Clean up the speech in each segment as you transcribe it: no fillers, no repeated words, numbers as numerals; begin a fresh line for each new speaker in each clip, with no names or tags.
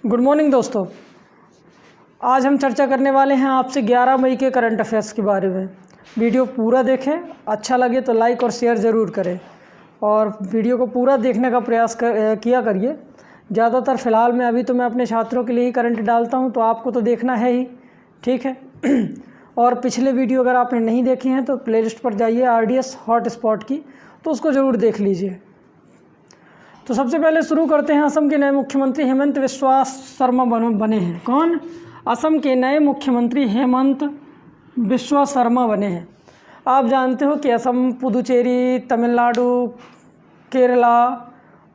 Good morning दोस्तों। आज हम चर्चा करने वाले हैं आपसे 11 मई के करंट अफेयर्स के बारे में। वीडियो पूरा देखें, अच्छा लगे तो लाइक और शेयर ज़रूर करें और वीडियो को पूरा देखने का प्रयास किया करिए। ज़्यादातर फ़िलहाल मैं अपने छात्रों के लिए ही करंट डालता हूं, तो आपको तो देखना है ही, ठीक है। और पिछले वीडियो अगर आपने नहीं देखी हैं तो प्लेलिस्ट पर जाइए RDS हॉटस्पॉट की, तो उसको ज़रूर देख लीजिए। तो सबसे पहले शुरू करते हैं। असम के नए मुख्यमंत्री हेमंत बिस्वा शर्मा बने हैं। कौन? असम के नए मुख्यमंत्री हेमंत बिस्वा शर्मा बने हैं। आप जानते हो कि असम, पुदुचेरी, तमिलनाडु, केरला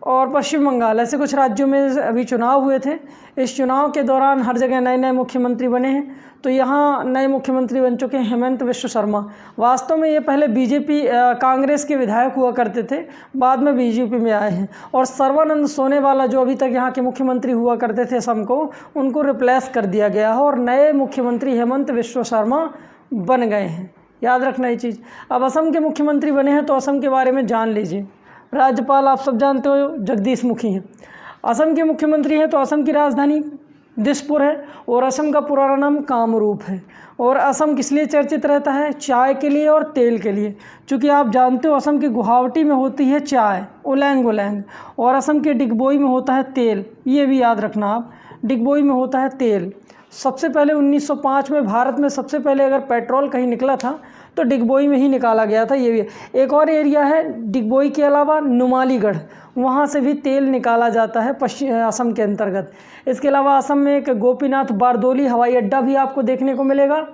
और पश्चिम बंगाल ऐसे कुछ राज्यों में अभी चुनाव हुए थे। इस चुनाव के दौरान हर जगह नए नए मुख्यमंत्री बने हैं। तो यहाँ नए मुख्यमंत्री बन चुके हैं हेमंत बिस्वा शर्मा। वास्तव में ये पहले बीजेपी कांग्रेस के विधायक हुआ करते थे, बाद में बीजेपी में आए हैं। और सर्बानंद सोनोवाल जो अभी तक यहाँ के मुख्यमंत्री हुआ करते थे असम को, उनको रिप्लेस कर दिया गया है और नए मुख्यमंत्री हेमंत बिस्वा शर्मा बन गए हैं। याद रखना ये चीज़। अब असम के मुख्यमंत्री बने हैं तो असम के बारे में जान लीजिए। राज्यपाल आप सब जानते हो जगदीश मुखी हैं। असम के मुख्यमंत्री हैं तो असम की राजधानी दिसपुर है और असम का पुराना नाम कामरूप है। और असम किस लिए चर्चित रहता है? चाय के लिए और तेल के लिए। चूँकि आप जानते हो असम की गुवाहाटी में होती है चाय, उलैंग, और असम के डिगबोई में होता है तेल। ये भी याद रखना आप, डिगबोई में होता है तेल। सबसे पहले 1905 में भारत में सबसे पहले अगर पेट्रोल कहीं निकला था तो डिगबोई में ही निकाला गया था। ये भी एक और एरिया है डिगबोई के अलावा, नुमालीगढ़, वहाँ से भी तेल निकाला जाता है पश्चिम असम के अंतर्गत। इसके अलावा असम में एक गोपीनाथ बारदोली हवाई अड्डा भी आपको देखने को मिलेगा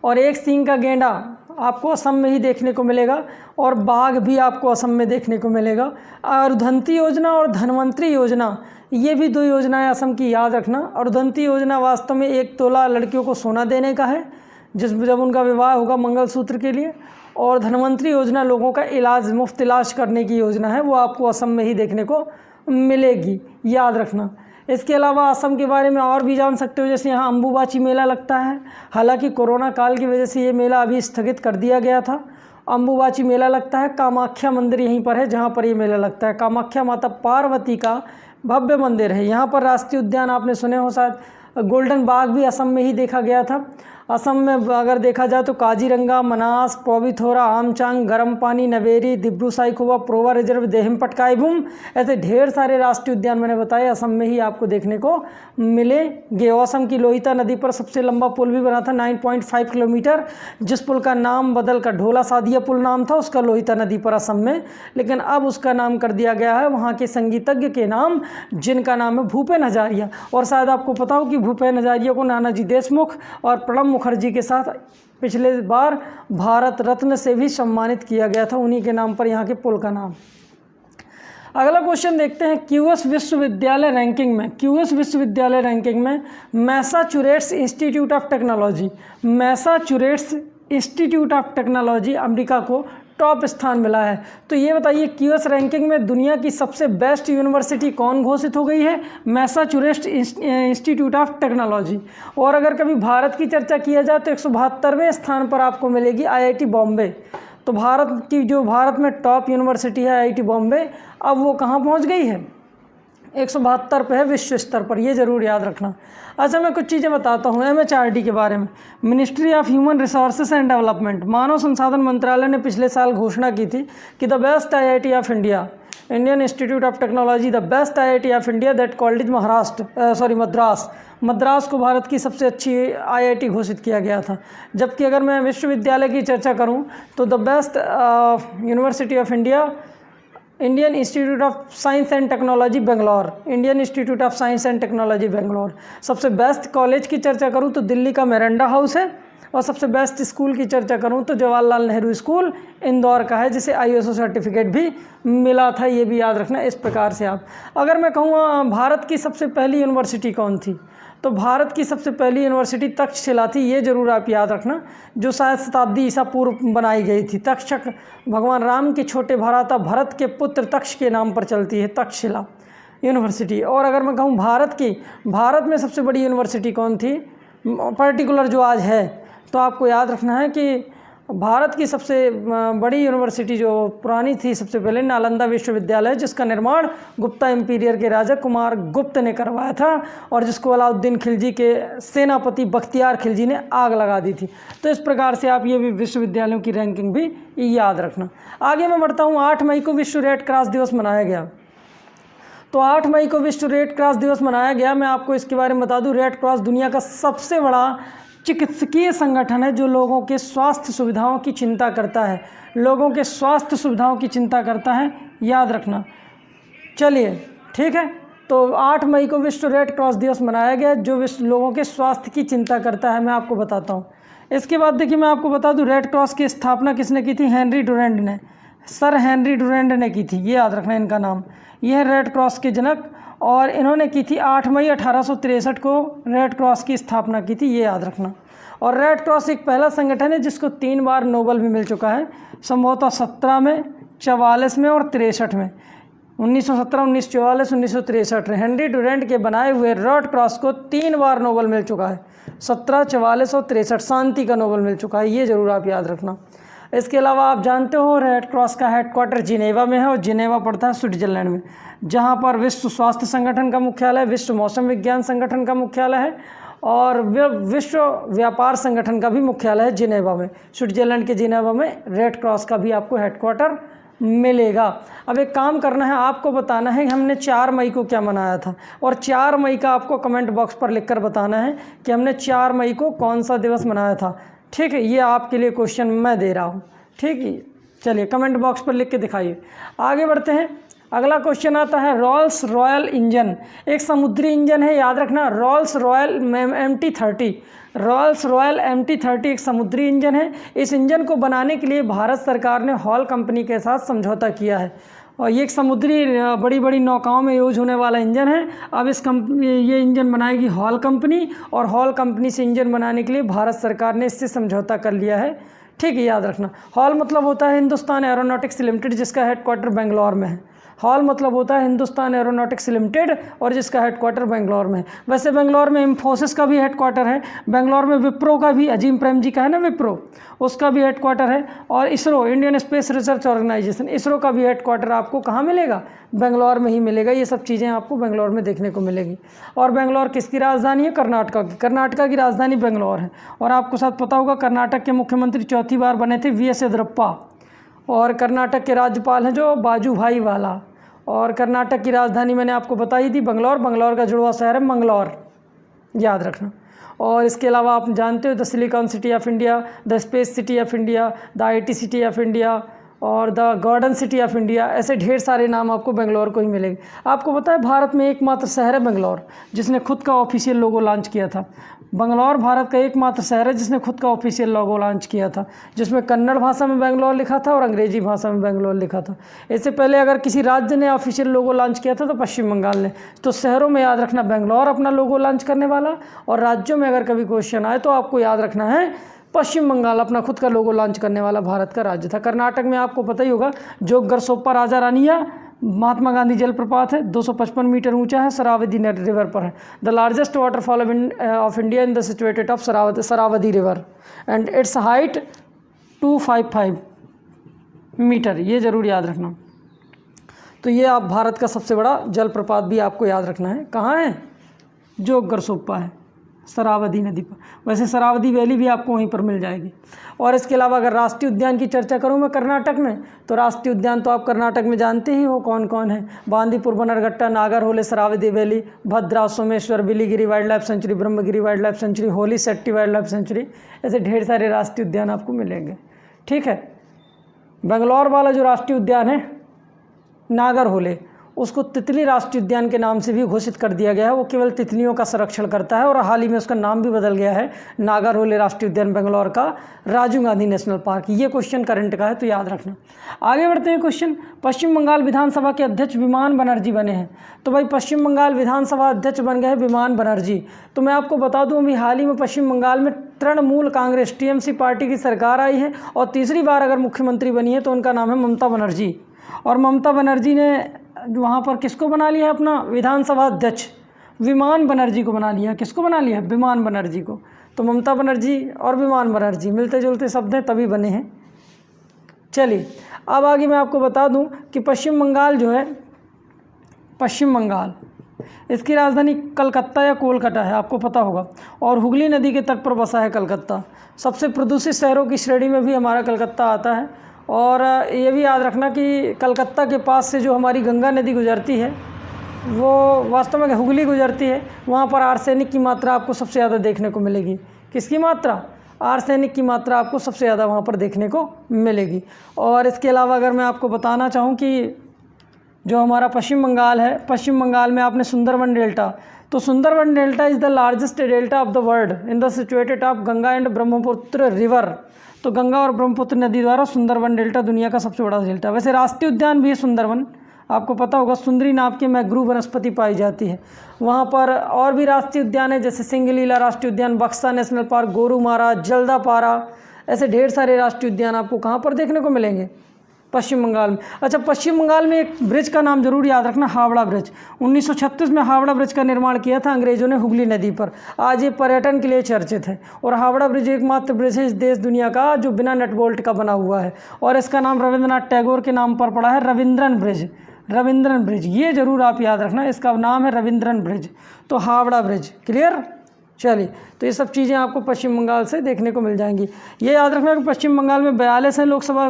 और एक सींग का गेंडा आपको असम में ही देखने को मिलेगा और बाघ भी आपको असम में देखने को मिलेगा। अर्धंती योजना और धनवंतरी योजना, ये भी दो योजनाएं असम की, याद रखना। अर्धंती योजना वास्तव में 1 तोला लड़कियों को सोना देने का है जब उनका विवाह होगा मंगलसूत्र के लिए। और धनवंतरी योजना लोगों का इलाज, मुफ्त इलाज करने की योजना है, वो आपको असम में ही देखने को मिलेगी, याद रखना। इसके अलावा असम के बारे में और भी जान सकते हो, जैसे यहाँ अम्बुबाची मेला लगता है। हालांकि कोरोना काल की वजह से ये मेला अभी स्थगित कर दिया गया था। अम्बुबाची मेला लगता है, कामाख्या मंदिर यहीं पर है जहाँ पर ये मेला लगता है। कामाख्या माता पार्वती का भव्य मंदिर है। यहाँ पर राष्ट्रीय उद्यान आपने सुने हो शायद, गोल्डन बाग भी असम में ही देखा गया था। असम में अगर देखा जाए तो काजीरंगा, मनास, पौबिथोरा, आमचांग, गर्म पानी, नवेरी, दिब्रू साइखोवा, प्रोवा रिजर्व, देहिम पटकाईबुम, ऐसे ढेर सारे राष्ट्रीय उद्यान मैंने बताए असम में ही आपको देखने को मिलेंगे। असम की लोहिता नदी पर सबसे लंबा पुल भी बना था 9.5 किलोमीटर, जिस पुल का नाम बदल कर ढोला सादिया पुल नाम था उसका लोहिता नदी पर असम में, लेकिन अब उसका नाम कर दिया गया है वहाँ के संगीतज्ञ के नाम, जिनका नाम है भूपेन हजारिया। और शायद आपको पता हो कि भूपेन हजारिया को नानाजी देशमुख और प्रणब मुखर्जी के साथ पिछले बार भारत रत्न से भी सम्मानित किया गया था, उन्हीं के नाम पर यहाँ के पुल का नाम। अगला क्वेश्चन देखते हैं। QS विश्वविद्यालय रैंकिंग में, QS विश्वविद्यालय रैंकिंग में Massachusetts institute of technology, Massachusetts institute of technology America को टॉप स्थान मिला है। तो ये बताइए QS रैंकिंग में दुनिया की सबसे बेस्ट यूनिवर्सिटी कौन घोषित हो गई है? Massachusetts institute of technology. और अगर कभी भारत की चर्चा किया जाए तो 172वें स्थान पर आपको मिलेगी IIT बॉम्बे। तो भारत में टॉप यूनिवर्सिटी है IIT बॉम्बे, अब वो कहाँ पहुँच गई है? 172 पे है विश्व स्तर पर, ये ज़रूर याद रखना। अच्छा, मैं कुछ चीज़ें बताता हूँ MHRD के बारे में। Ministry of human resources and development, मानव संसाधन मंत्रालय ने पिछले साल घोषणा की थी कि the best IIT of India, Indian Institute of Technology, the best IIT of India that called Madras को भारत की सबसे अच्छी IIT घोषित किया गया था। जबकि अगर मैं विश्वविद्यालय की चर्चा करूँ तो the best university of India, Indian Institute of science and technology Bangalore, Indian Institute of science and technology Bangalore. सबसे बेस्ट कॉलेज की चर्चा करूँ तो दिल्ली का मेरंडा हाउस है, और सबसे बेस्ट स्कूल की चर्चा करूँ तो जवाहरलाल नेहरू स्कूल इंदौर का है, जिसे ISO सर्टिफिकेट भी मिला था। ये भी याद रखना। इस प्रकार से आप, अगर मैं कहूँ भारत की सबसे पहली यूनिवर्सिटी कौन थी, तो भारत की सबसे पहली यूनिवर्सिटी तक्षशिला थी। ये ज़रूर आप याद रखना, जो शायद शताब्दी ईसा पूर्व बनाई गई थी। तक्षक भगवान राम के छोटे भ्राता भरत के पुत्र तक्ष के नाम पर चलती है तक्षशिला यूनिवर्सिटी। और अगर मैं कहूँ भारत में सबसे बड़ी यूनिवर्सिटी कौन थी पर्टिकुलर जो आज है, तो आपको याद रखना है कि भारत की सबसे बड़ी यूनिवर्सिटी जो पुरानी थी सबसे पहले नालंदा विश्वविद्यालय, जिसका निर्माण गुप्ता एम्पायर के राजा कुमार गुप्त ने करवाया था और जिसको अलाउद्दीन खिलजी के सेनापति बख्तियार खिलजी ने आग लगा दी थी। तो इस प्रकार से आप ये भी विश्वविद्यालयों की रैंकिंग भी याद रखना। आगे मैं बढ़ता हूँ। 8 मई को विश्व रेड क्रॉस दिवस मनाया गया। तो 8 मई को विश्व रेड क्रॉस दिवस मनाया गया। मैं आपको इसके बारे में बता दूं, रेड क्रॉस दुनिया का सबसे बड़ा चिकित्सकीय संगठन है जो लोगों के स्वास्थ्य सुविधाओं की चिंता करता है, लोगों के स्वास्थ्य सुविधाओं की चिंता करता है, याद रखना। चलिए ठीक है, तो 8 मई को विश्व रेड क्रॉस दिवस मनाया गया जो लोगों के स्वास्थ्य की चिंता करता है। मैं आपको बताता हूँ। इसके बाद देखिए मैं आपको बता दूँ, रेड क्रॉस की स्थापना किसने की थी? हेनरी डुरैंड ने, सर हेनरी डुरैंड ने की थी। ये याद रखना इनका नाम। ये है रेड क्रॉस के जनक और इन्होंने की थी 8 मई 1863 को रेड क्रॉस की स्थापना की थी, ये याद रखना। और रेड क्रॉस एक पहला संगठन है जिसको 3 बार नोबल भी मिल चुका है, संभवतः 17 में, 44 में और 63 में। 1917, 1944, 1963 हेनरी डुरैंड के बनाए हुए रेड क्रॉस को 3 बार नोबल मिल चुका है, 17, 44 और 63 शांति का नोबल मिल चुका है, ये ज़रूर आप याद रखना। इसके अलावा आप जानते हो रेड क्रॉस का हेडक्वार्टर जिनेवा में है और जिनेवा पड़ता है स्विट्जरलैंड में, जहाँ पर विश्व स्वास्थ्य संगठन का मुख्यालय, विश्व मौसम विज्ञान संगठन का मुख्यालय है और विश्व व्यापार संगठन का भी मुख्यालय है जिनेवा में। स्विट्जरलैंड के जिनेवा में रेड क्रॉस का भी आपको हेडक्वार्टर मिलेगा। अब एक काम करना है, आपको बताना है कि हमने 4 मई को क्या मनाया था और 4 मई का आपको कमेंट बॉक्स पर लिखकर बताना है कि हमने 4 मई को कौन सा दिवस मनाया था। ठीक है, ये आपके लिए क्वेश्चन मैं दे रहा हूँ। ठीक है, चलिए कमेंट बॉक्स पर लिख के दिखाइए। आगे बढ़ते हैं। अगला क्वेश्चन आता है, रोल्स रॉयल इंजन एक समुद्री इंजन है, याद रखना। Roles royal MT-30, roles royal MT-30 एक समुद्री इंजन है। इस इंजन को बनाने के लिए भारत सरकार ने हॉल कंपनी के साथ समझौता किया है और ये एक समुद्री बड़ी बड़ी नौकाओं में यूज होने वाला इंजन है। अब ये इंजन बनाएगी हॉल कंपनी और हॉल कंपनी से इंजन बनाने के लिए भारत सरकार ने इससे समझौता कर लिया है। ठीक है, याद रखना। हॉल मतलब होता है हिंदुस्तान एरोनॉटिक्स लिमिटेड, जिसका हेडक्वार्टर बेंगलोर में है। हॉल मतलब होता है हिंदुस्तान एरोनॉटिक्स लिमिटेड और जिसका हेडक्वार्टर बेंगलोर में है। वैसे बेंगलोर में इंफोसिस का भी हेडक्वार्टर है, बेंगलोर में विप्रो का भी, अजीम प्रेम जी का है ना विप्रो, उसका भी हेडक्वार्टर है। और ISRO, Indian space research organisation, ISRO का भी हेडक्वार्टर आपको कहाँ मिलेगा? बेंगलोर में ही मिलेगा। ये सब चीज़ें आपको बेंगलोर में देखने को मिलेगी। और बेंगलोर किसकी राजधानी है? कर्नाटका की। कर्नाटका की राजधानी बेंगलोर है। और आपको साथ पता होगा कर्नाटक के मुख्यमंत्री 4थी बार बने थे VS येदियुरप्पा और कर्नाटक के राज्यपाल हैं जो बाजूभाई वाला। और कर्नाटक की राजधानी मैंने आपको बताई थी बंगलौर, बंगलौर का जुड़वा शहर है मंगलौर, याद रखना। और इसके अलावा आप जानते हो the silicon city of India, the space city of India, the IT city of India और the garden city of India, ऐसे ढेर सारे नाम आपको बेंगलोर को ही मिलेंगे। आपको पता है भारत में एकमात्र शहर है बेंगलोर जिसने खुद का ऑफिशियल लोगो लॉन्च किया था। बेंगलोर भारत का एकमात्र शहर है जिसने खुद का ऑफिशियल लोगो लॉन्च किया था, जिसमें कन्नड़ भाषा में बेंगलोर लिखा था और अंग्रेजी भाषा में बेंगलोर लिखा था। इससे पहले अगर किसी राज्य ने ऑफिशियल लोगो लॉन्च किया था तो पश्चिम बंगाल ने। तो शहरों में याद रखना बेंगलोर अपना लोगो लॉन्च करने वाला, और राज्यों में अगर कभी क्वेश्चन आए तो आपको याद रखना है पश्चिम बंगाल अपना खुद का लोगो लॉन्च करने वाला भारत का राज्य था। कर्नाटक में आपको पता ही होगा जोगरसोप्पा राजा रानिया महात्मा गांधी जलप्रपात है, 255 मीटर ऊंचा है, शरावती रिवर पर है। The largest waterfall of India in the situated of Sharavathi river and its height 255 metre, ये ज़रूर याद रखना। तो ये आप भारत का सबसे बड़ा जलप्रपात भी आपको याद रखना है। कहाँ है? जोगरसोप्पा है, शरावती नदी पर। वैसे शरावती वैली भी आपको वहीं पर मिल जाएगी। और इसके अलावा अगर राष्ट्रीय उद्यान की चर्चा करूं मैं कर्नाटक में, तो राष्ट्रीय उद्यान तो आप कर्नाटक में जानते ही हो कौन कौन है। Bandipur Bannerghatta, Nagarhole, Sharavathi valley, Bhadra, Someshwara, Biligiri wildlife sanctuary, Brahmagiri wildlife sanctuary, होली सेट्टी वाइल्ड लाइफ सेंचुरी, ऐसे ढेर सारे राष्ट्रीय उद्यान आपको मिलेंगे। ठीक है, बेंगलोर वाला जो राष्ट्रीय उद्यान है नागरहोले, उसको तितली राष्ट्रीय उद्यान के नाम से भी घोषित कर दिया गया है। वो केवल तितलियों का संरक्षण करता है और हाल ही में उसका नाम भी बदल गया है, नागरहोले राष्ट्रीय उद्यान बेंगलोर का राजीव गांधी नेशनल पार्क। ये क्वेश्चन करंट का है तो याद रखना। आगे बढ़ते हैं क्वेश्चन। पश्चिम बंगाल विधानसभा के अध्यक्ष विमान बनर्जी बने हैं। तो भाई पश्चिम बंगाल विधानसभा अध्यक्ष बन गए हैं विमान बनर्जी। तो मैं आपको बता दूँ अभी हाल ही में पश्चिम बंगाल में तृणमूल कांग्रेस TMC पार्टी की सरकार आई है और तीसरी बार अगर मुख्यमंत्री बनी है तो उनका नाम है ममता बनर्जी। और ममता बनर्जी ने वहाँ पर किसको बना लिया है अपना विधानसभा अध्यक्ष? विमान बनर्जी को बना लिया। किसको बना लिया? विमान बनर्जी को। तो ममता बनर्जी और विमान बनर्जी मिलते जुलते शब्द हैं तभी बने हैं। चलिए अब आगे मैं आपको बता दूं कि पश्चिम बंगाल जो है, पश्चिम बंगाल, इसकी राजधानी कलकत्ता या कोलकाता है, आपको पता होगा, और हुगली नदी के तट पर बसा है कलकत्ता। सबसे प्रदूषित शहरों की श्रेणी में भी हमारा कलकत्ता आता है। और ये भी याद रखना कि कलकत्ता के पास से जो हमारी गंगा नदी गुजरती है वो वास्तव में हुगली गुजरती है, वहाँ पर आर्सेनिक की मात्रा आपको सबसे ज़्यादा देखने को मिलेगी। किसकी मात्रा? आर्सेनिक की मात्रा आपको सबसे ज़्यादा वहाँ पर देखने को मिलेगी। और इसके अलावा अगर मैं आपको बताना चाहूँ कि जो हमारा पश्चिम बंगाल है, पश्चिम बंगाल में आपने सुंदरवन डेल्टा, तो Sundarban delta is the largest delta of the world in the situated of Ganga and Brahmaputra river. तो गंगा और ब्रह्मपुत्र नदी द्वारा सुंदरवन डेल्टा दुनिया का सबसे बड़ा डेल्टा। वैसे राष्ट्रीय उद्यान भी है सुंदरवन, आपको पता होगा, सुंदरी नाम की मैग्रू वनस्पति पाई जाती है वहाँ पर। और भी राष्ट्रीय उद्यान है जैसे सिंगलीला राष्ट्रीय उद्यान, बक्सा नेशनल पार्क, गोरुमारा, जल्दापारा, ऐसे ढेर सारे राष्ट्रीय उद्यान आपको कहाँ पर देखने को मिलेंगे? पश्चिम बंगाल में। अच्छा, पश्चिम बंगाल में एक ब्रिज का नाम जरूर याद रखना, हावड़ा ब्रिज। 1936 में हावड़ा ब्रिज का निर्माण किया था अंग्रेजों ने हुगली नदी पर। आज ये पर्यटन के लिए चर्चित है और हावड़ा ब्रिज एकमात्र ब्रिज है इस देश दुनिया का जो बिना नट बोल्ट का बना हुआ है, और इसका नाम रविंद्रनाथ टैगोर के नाम पर पड़ा है, रविंद्रन ब्रिज। रविंद्रन ब्रिज, ये जरूर आप याद रखना, इसका नाम है रविंद्रन ब्रिज। तो हावड़ा ब्रिज, क्लियर? चलिए, तो ये सब चीज़ें आपको पश्चिम बंगाल से देखने को मिल जाएंगी। ये याद रखना कि पश्चिम बंगाल में 42 हैं लोकसभा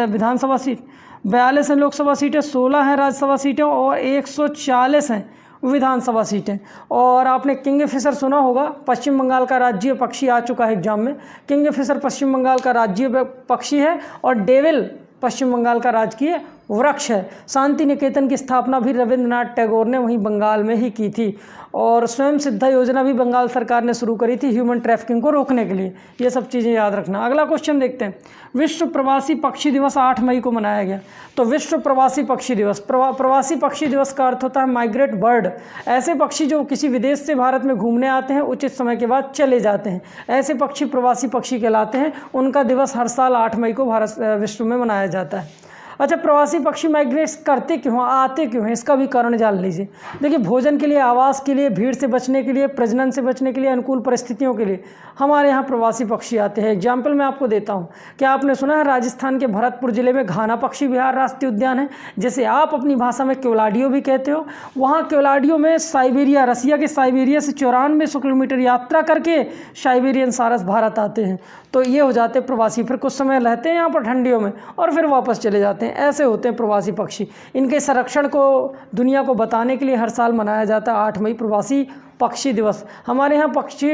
विधानसभा सीट, 42 हैं लोकसभा सीटें, 16 हैं राज्यसभा सीटें और 140 हैं विधानसभा सीटें। और आपने किंगफिशर सुना होगा, पश्चिम बंगाल का राज्य पक्षी आ चुका है एग्जाम में। किंगफिशर पश्चिम बंगाल का राज्य पक्षी है और डेविल पश्चिम बंगाल का राजकीय वृक्ष है। शांति निकेतन की स्थापना भी रविंद्रनाथ टैगोर ने वहीं बंगाल में ही की थी। और स्वयं सिद्धा योजना भी बंगाल सरकार ने शुरू करी थी ह्यूमन ट्रैफिकिंग को रोकने के लिए। ये सब चीज़ें याद रखना। अगला क्वेश्चन देखते हैं। विश्व प्रवासी पक्षी दिवस 8 मई को मनाया गया। तो विश्व प्रवासी पक्षी दिवस, प्रवासी पक्षी दिवस का अर्थ होता है माइग्रेट बर्ड। ऐसे पक्षी जो किसी विदेश से भारत में घूमने आते हैं, उचित समय के बाद चले जाते हैं, ऐसे पक्षी प्रवासी पक्षी कहलाते हैं। उनका दिवस हर साल 8 मई को भारत विश्व में मनाया जाता है। अच्छा, प्रवासी पक्षी माइग्रेट करते क्यों हैं, आते क्यों हैं, इसका भी कारण जान लीजिए। देखिए, भोजन के लिए, आवास के लिए, भीड़ से बचने के लिए, प्रजनन से बचने के लिए, अनुकूल परिस्थितियों के लिए हमारे यहाँ प्रवासी पक्षी आते हैं। एग्जाम्पल मैं आपको देता हूँ। क्या आपने सुना है राजस्थान के भरतपुर जिले में घाना पक्षी विहार राष्ट्रीय उद्यान है, जिसे आप अपनी भाषा में केवलाडियो भी कहते हो। वहाँ केवलाडियो में साइबेरिया, रसिया के साइबेरिया से 9400 किलोमीटर यात्रा करके साइबेरियन सारस भारत आते हैं। तो ये हो जाते हैं प्रवासी, फिर कुछ समय रहते हैं यहाँ पर ठंडियों में और फिर वापस चले जाते हैं। ऐसे होते हैं प्रवासी पक्षी। इनके संरक्षण को दुनिया को बताने के लिए हर साल मनाया जाता है 8 मई प्रवासी पक्षी दिवस। हमारे यहाँ पक्षी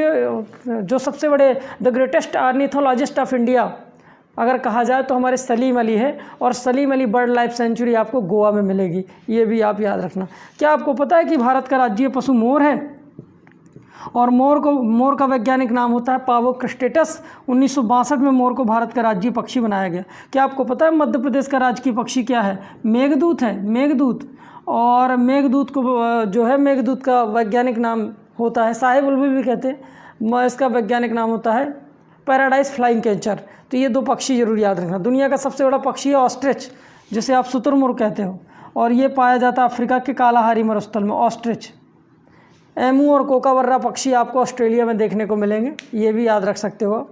जो सबसे बड़े the greatest ornithologist of India अगर कहा जाए तो हमारे सलीम अली है, और Salim Ali bird life sanctuary आपको गोवा में मिलेगी। ये भी आप याद रखना। क्या आपको पता है कि भारत का राज्य पशु मोर है? और मोर का वैज्ञानिक नाम होता है पावो क्रिस्टेटस। 1962 में मोर को भारत का राज्य पक्षी बनाया गया। क्या आपको पता है मध्य प्रदेश का राजकीय पक्षी क्या है? मेघदूत है, मेघदूत। और मेघदूत को जो है, मेघदूत का वैज्ञानिक नाम होता है, साहे बुलबुल भी कहते हैं, इसका वैज्ञानिक नाम होता है पैराडाइज फ्लाइंग कैचर। तो ये 2 पक्षी जरूर याद रखना। दुनिया का सबसे बड़ा पक्षी है ऑस्ट्रिच, जिसे आप शुतुरमुर्ग कहते हो, और ये पाया जाता है अफ्रीका के कालाहारी मरुस्थल में, ऑस्ट्रिच। एमू और कोकाबर्रा पक्षी आपको ऑस्ट्रेलिया में देखने को मिलेंगे, ये भी याद रख सकते हो।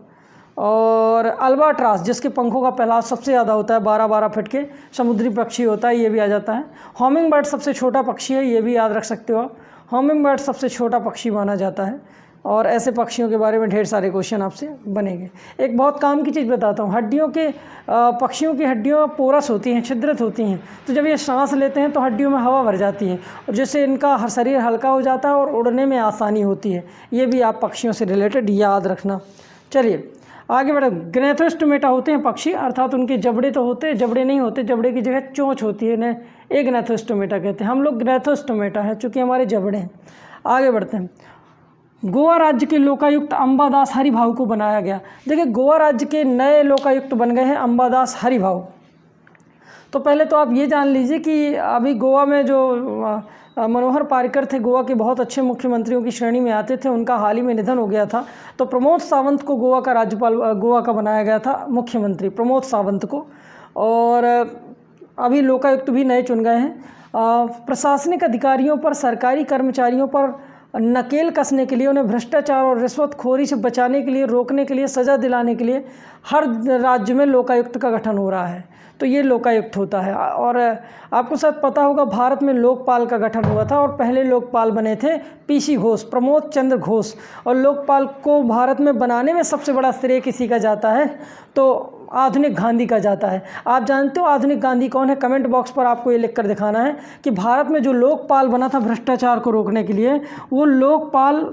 और अल्बाट्रास, जिसके पंखों का फैलाव सबसे ज़्यादा होता है, 12-12 फीट के समुद्री पक्षी होता है, ये भी आ जाता है। हॉमिंग बर्ड सबसे छोटा पक्षी है, ये भी याद रख सकते हो। हॉमिंग बर्ड सबसे छोटा पक्षी माना जाता है। और ऐसे पक्षियों के बारे में ढेर सारे क्वेश्चन आपसे बनेंगे। एक बहुत काम की चीज़ बताता हूँ। हड्डियों के पक्षियों की हड्डियाँ पोरस होती हैं, छिद्रित होती हैं। तो जब ये सांस लेते हैं तो हड्डियों में हवा भर जाती है, और जिससे इनका हर शरीर हल्का हो जाता है और उड़ने में आसानी होती है। ये भी आप पक्षियों से रिलेटेड याद रखना। चलिए आगे बढ़े। ग्नेथोस्टोमेटा होते हैं पक्षी, अर्थात उनके जबड़े तो होते हैं, जबड़े नहीं होते, जबड़े की जगह चोंच होती है, इन्हें एक ग्नेथोस्टोमेटा कहते हैं। हम लोग ग्नेथोस्टोमेटा है चूँकि हमारे जबड़े हैं। आगे बढ़ते हैं। गोवा राज्य के लोकायुक्त अंबादास हरिभाऊ को बनाया गया। देखिए, गोवा राज्य के नए लोकायुक्त बन गए हैं अंबादास हरिभाऊ। तो पहले तो आप ये जान लीजिए कि अभी गोवा में जो मनोहर पारिकर थे, गोवा के बहुत अच्छे मुख्यमंत्रियों की श्रेणी में आते थे, उनका हाल ही में निधन हो गया था। तो प्रमोद सावंत को गोवा का राज्यपाल, गोवा का बनाया गया था मुख्यमंत्री, प्रमोद सावंत को। और अभी लोकायुक्त भी नए चुन गए हैं। प्रशासनिक अधिकारियों पर, सरकारी कर्मचारियों पर नकेल कसने के लिए, उन्हें भ्रष्टाचार और रिश्वतखोरी से बचाने के लिए, रोकने के लिए, सज़ा दिलाने के लिए हर राज्य में लोकायुक्त का गठन हो रहा है। तो ये लोकायुक्त होता है। और आपको शायद पता होगा भारत में लोकपाल का गठन हुआ था और पहले लोकपाल बने थे पीसी घोष, प्रमोद चंद्र घोष। और लोकपाल को भारत में बनाने में सबसे बड़ा श्रेय किसी का जाता है? तो आधुनिक गांधी का जाता है। आप जानते हो आधुनिक गांधी कौन है? कमेंट बॉक्स पर आपको ये लिख कर दिखाना है कि भारत में जो लोकपाल बना था भ्रष्टाचार को रोकने के लिए, वो लोकपाल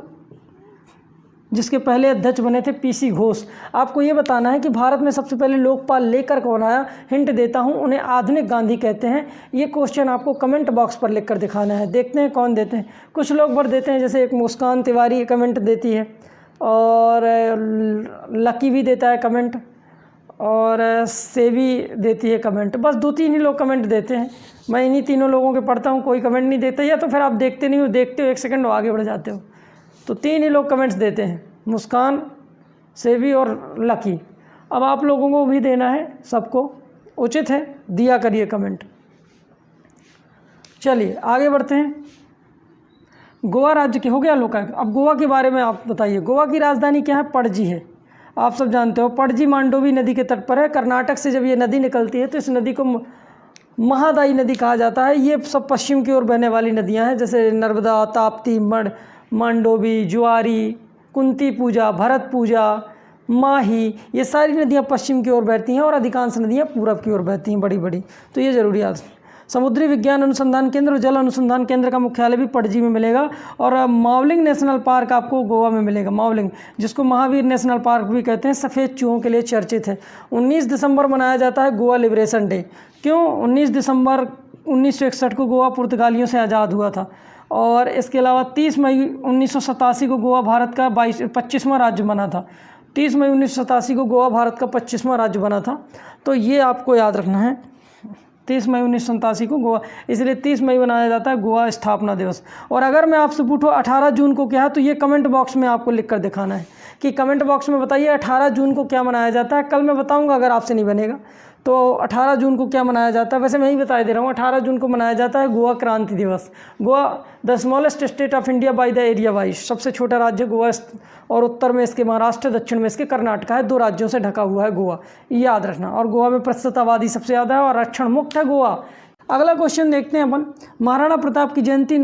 जिसके पहले अध्यक्ष बने थे पीसी घोष। आपको ये बताना है कि भारत में सबसे पहले लोकपाल लेकर कौन आया? हिंट देता हूँ, उन्हें आधुनिक गांधी कहते हैं। ये क्वेश्चन आपको कमेंट बॉक्स पर लिख कर दिखाना है। देखते हैं कौन देते हैं। कुछ लोग भर देते हैं, जैसे एक मुस्कान तिवारी कमेंट देती है, और लकी भी देता है कमेंट, और सेवी देती है कमेंट। बस 2-3 ही लोग कमेंट देते हैं। मैं इन्हीं तीनों लोगों के पढ़ता हूँ, कोई कमेंट नहीं देता, या तो फिर आप देखते नहीं हो, देखते हो 1 सेकंड और आगे बढ़ जाते हो। तो 3 ही लोग कमेंट्स देते हैं, मुस्कान, सेवी और लकी। अब आप लोगों को भी देना है, सबको उचित है, दिया करिए कमेंट। चलिए आगे बढ़ते हैं। गोवा राज्य के हो गया लोकायुक्त। अब गोवा के बारे में आप बताइए। गोवा की राजधानी क्या है? पणजी है। आप सब जानते हो पणजी मांडोवी नदी के तट पर है। कर्नाटक से जब ये नदी निकलती है तो इस नदी को महादायी नदी कहा जाता है। ये सब पश्चिम की ओर बहने वाली नदियाँ हैं, जैसे नर्मदा, ताप्ती, मांडोवी, जुआरी, कुंती पूजा, भरत पूजा, माही, ये सारी नदियाँ पश्चिम की ओर बहती हैं और अधिकांश नदियाँ पूरब की ओर बहती हैं, बड़ी बड़ी। तो ये जरूरी याद। समुद्री विज्ञान अनुसंधान केंद्र और जल अनुसंधान केंद्र का मुख्यालय भी पणजी में मिलेगा। और मावलिंग नेशनल पार्क आपको गोवा में मिलेगा। मावलिंग, जिसको महावीर नेशनल पार्क भी कहते हैं, सफ़ेद चूहों के लिए चर्चित है। 19 दिसंबर मनाया जाता है गोवा लिबरेशन डे। क्यों? 19 दिसंबर 1961 को गोवा पुर्तगालियों से आज़ाद हुआ था। और इसके अलावा 30 मई 1987 को गोवा भारत का 25वां राज्य बना था। 30 मई 1987 को गोवा भारत का 25वां राज्य बना था। तो ये आपको याद रखना है, 30 मई 1987 को गोवा, इसलिए 30 मई मनाया जाता है गोवा स्थापना दिवस। और अगर मैं आपसे पूछूँ 18 जून को क्या है, तो ये कमेंट बॉक्स में आपको लिख कर दिखाना है कि कमेंट बॉक्स में बताइए 18 जून को क्या मनाया जाता है। कल मैं बताऊंगा अगर आपसे नहीं बनेगा तो 18 जून को क्या मनाया जाता है। वैसे मैं ही बता दे रहा हूँ, 18 जून को मनाया जाता है गोवा क्रांति दिवस। Goa the smallest state of India by the area wise, सबसे छोटा राज्य गोवा, और उत्तर में इसके महाराष्ट्र, दक्षिण में इसके कर्नाटक है। 2 राज्यों से ढका हुआ है गोवा, याद रखना। और गोवा में प्रतिशत आबादी सबसे ज़्यादा है और आरक्षण मुक्त है गोवा। अगला क्वेश्चन देखते हैं अपन। महाराणा प्रताप की जयंती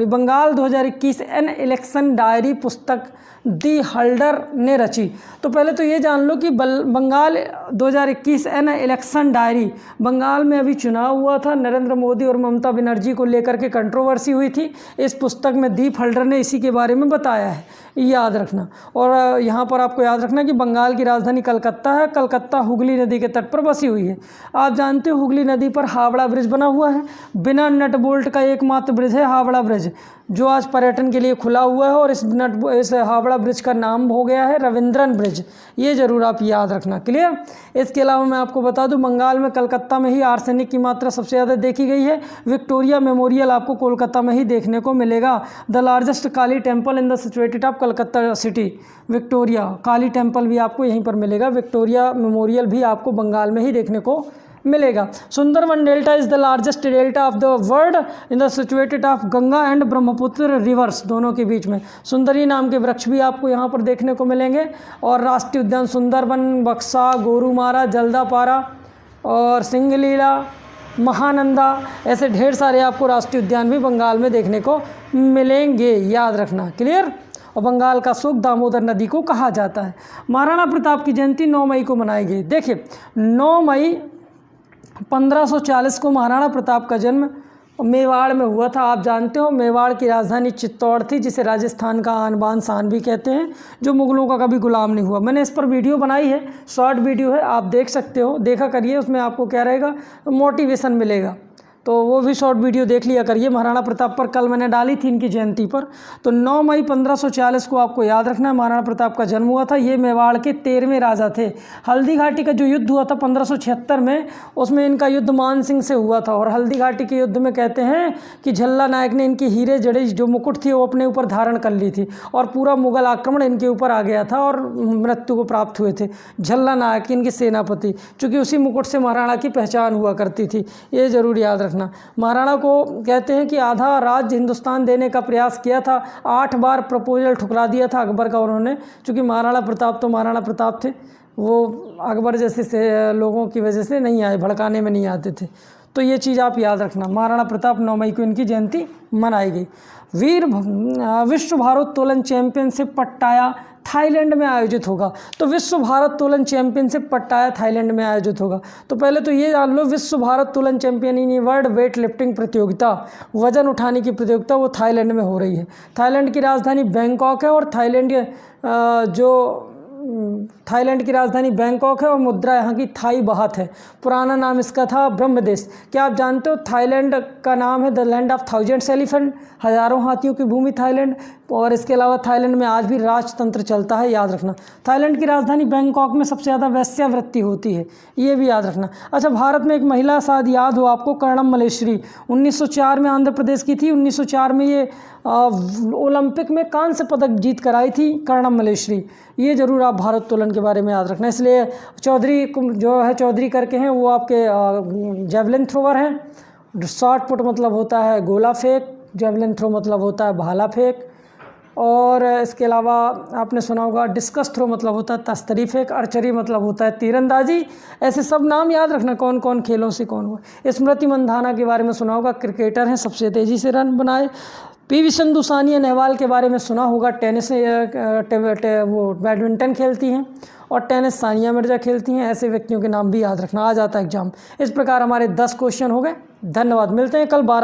बंगाल 2021 एन इलेक्शन डायरी पुस्तक दी हल्डर ने रची। तो पहले तो ये जान लो कि Bengal 2021 an election diary, Bengal में अभी चुनाव हुआ था, नरेंद्र मोदी और ममता बनर्जी को लेकर के कंट्रोवर्सी हुई थी। इस पुस्तक में दीप हल्डर ने इसी के बारे में बताया है, याद रखना। और यहाँ पर आपको याद रखना कि बंगाल की राजधानी कलकत्ता है। कलकत्ता हुगली नदी के तट पर बसी हुई है। आप जानते हो हुगली नदी पर हावड़ा ब्रिज बना हुआ है, बिना नट बोल्ट का एकमात्र ब्रिज है हावड़ा ब्रिज, जो आज पर्यटन के लिए खुला हुआ है। और इस हावड़ा ब्रिज का नाम हो गया है रविंद्रन ब्रिज। ये जरूर आप याद रखना, क्लियर। इसके अलावा मैं आपको बता दूं, बंगाल में कलकत्ता में ही आर्सेनिक की मात्रा सबसे ज़्यादा देखी गई है। विक्टोरिया मेमोरियल आपको कोलकाता में ही देखने को मिलेगा। The largest Kali temple in the situated of Calcutta city, Victoria Kali temple भी आपको यहीं पर मिलेगा। विक्टोरिया मेमोरियल भी आपको बंगाल में ही देखने को मिलेगा। Sundarban delta is the largest delta of the world in the situated of Ganga and Brahmaputra rivers, दोनों के बीच में। सुंदरी नाम के वृक्ष भी आपको यहाँ पर देखने को मिलेंगे। और राष्ट्रीय उद्यान सुंदरवन, बक्सा, गोरुमारा, जल्दापारा और सिंगलीला, महानंदा, ऐसे ढेर सारे आपको राष्ट्रीय उद्यान भी बंगाल में देखने को मिलेंगे, याद रखना, क्लियर। और बंगाल का सुख दामोदर नदी को कहा जाता है। महाराणा प्रताप की जयंती 9 मई को मनाई गई। देखिए 9 मई 1540 को महाराणा प्रताप का जन्म मेवाड़ में हुआ था। आप जानते हो मेवाड़ की राजधानी चित्तौड़ थी, जिसे राजस्थान का आन बान शान भी कहते हैं, जो मुगलों का कभी गुलाम नहीं हुआ। मैंने इस पर वीडियो बनाई है, शॉर्ट वीडियो है, आप देख सकते हो, देखा करिए। उसमें आपको क्या रहेगा, मोटिवेशन मिलेगा, तो वो भी शॉर्ट वीडियो देख लिया करिए। महाराणा प्रताप पर कल मैंने डाली थी इनकी जयंती पर। तो 9 मई 1540 को आपको याद रखना है महाराणा प्रताप का जन्म हुआ था। ये मेवाड़ के 13वें राजा थे। हल्दी घाटी का जो युद्ध हुआ था 1576 में, उसमें इनका युद्ध मान सिंह से हुआ था। और हल्दी घाटी के युद्ध में कहते हैं कि झल्ला नायक ने इनकी हीरे जड़े जो मुकुट थी वो अपने ऊपर धारण कर ली थी, और पूरा मुगल आक्रमण इनके ऊपर आ गया था और मृत्यु को प्राप्त हुए थे। झल्ला नायक इनके सेनापति, चूँकि उसी मुकुट से महाराणा की पहचान हुआ करती थी, ये जरूर याद रखना। रखना। महाराणा को कहते हैं कि आधा राज्य हिंदुस्तान देने का प्रयास किया था, 8 बार प्रपोजल ठुकरा दिया था अकबर का उन्होंने, क्योंकि महाराणा प्रताप तो महाराणा प्रताप थे, वो अकबर जैसे से लोगों की वजह से नहीं आए, भड़काने में नहीं आते थे। तो ये चीज़ आप याद रखना। महाराणा प्रताप 9 मई को इनकी जयंती मनाई गई। विश्व भारोत्तोलन चैंपियनशिप पट्टाया थाईलैंड में आयोजित होगा। तो विश्व भारोत्तोलन चैंपियनशिप पट्टाया थाईलैंड में आयोजित होगा। तो पहले तो ये जान लो, विश्व भारोत्तोलन champion in world weight lifting प्रतियोगिता, वजन उठाने की प्रतियोगिता, वो थाईलैंड में हो रही है। थाईलैंड की राजधानी बैंकॉक है और थाईलैंड की राजधानी बैंकॉक है और मुद्रा यहाँ की थाई बाहत है। पुराना नाम इसका था ब्रह्मदेश। क्या आप जानते हो थाईलैंड का नाम है the land of thousands elephant, हज़ारों हाथियों की भूमि थाईलैंड। और इसके अलावा थाईलैंड में आज भी राजतंत्र चलता है, याद रखना। थाईलैंड की राजधानी बैंकॉक में सबसे ज़्यादा वेश्यावृत्ति होती है, ये भी याद रखना। अच्छा, भारत में एक महिला शायद याद हो आपको, कर्णम मल्लेश्वरी, 1904 में आंध्र प्रदेश की थी। 1904 में ये ओलंपिक में कांस्य पदक जीत कर आई थी कर्णम मल्लेश्वरी। ये जरूर आप भारोत्तोलन के बारे में याद रखना। इसलिए चौधरी जो है, चौधरी करके हैं, वो आपके जेवलिन थ्रोवर हैं। शॉट पुट मतलब होता है गोला फेंक, जेवलिन थ्रो मतलब होता है भाला फेंक। और इसके अलावा आपने सुना होगा डिस्कस थ्रो मतलब होता है तस्तरी फेंक, आर्चरी मतलब होता है तीरंदाजी। ऐसे सब नाम याद रखना, कौन कौन खेलों से कौन हुआ। स्मृति मंधाना के बारे में सुना होगा, क्रिकेटर हैं, सबसे तेज़ी से रन बनाए। पीवी सिंधु, सानिया नेहवाल के बारे में सुना होगा, टेनिस वो बैडमिंटन खेलती हैं, और टेनिस सानिया मिर्जा खेलती हैं। ऐसे व्यक्तियों के नाम भी याद रखना, आ जाता है एग्जाम। इस प्रकार हमारे 10 क्वेश्चन हो गए। धन्यवाद, मिलते हैं कल 12।